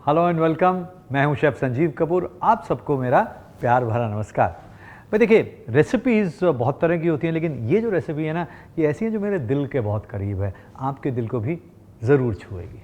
Hello and welcome. मैं हूं chef Sanjeev Kapoor. आप सबको मेरा प्यार भरा नमस्कार। भाई देखिए, रेसिपीज़ बहुत तरह की होती हैं, लेकिन ये जो रेसिपी है ना, ये ऐसी है जो मेरे दिल के बहुत करीब है। आपके दिल को भी ज़रूर छुएगी।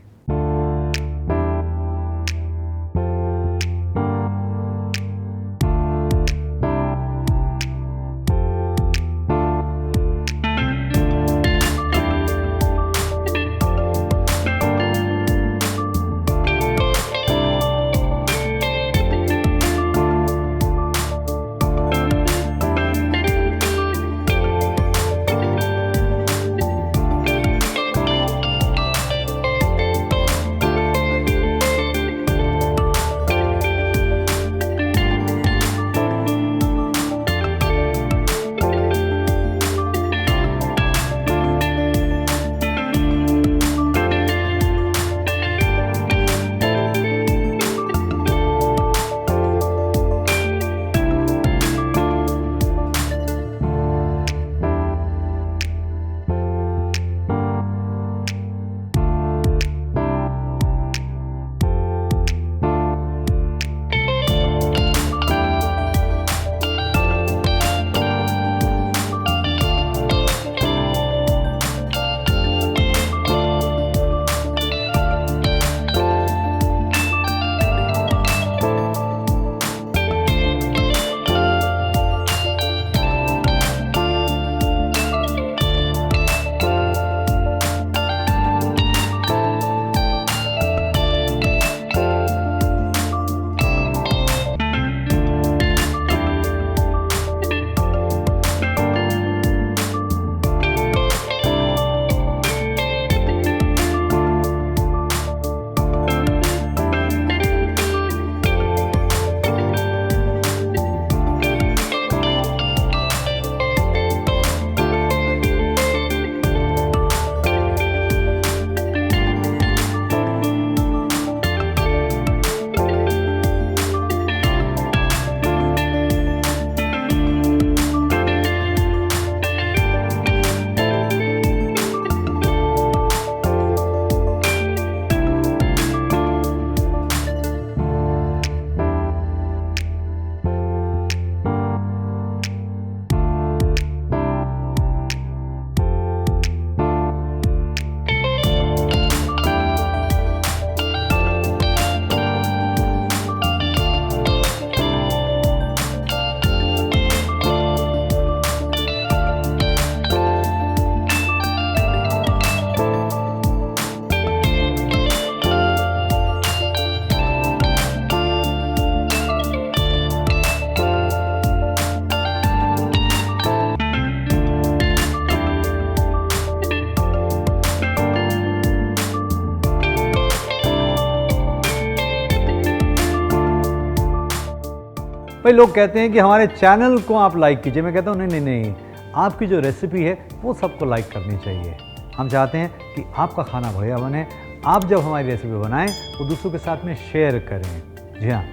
भाई लोग कहते हैं कि हमारे चैनल को आप लाइक कीजिए। मैं कहता हूँ नहीं नहीं नहीं, आपकी जो रेसिपी है वो सबको लाइक करनी चाहिए। हम चाहते हैं कि आपका खाना बढ़िया बने। आप जब हमारी रेसिपी बनाएं तो दूसरों के साथ में शेयर करें। जी हाँ,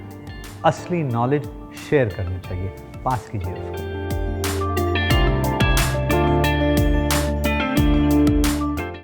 असली नॉलेज शेयर करनी चाहिए। पास कीजिए उसको।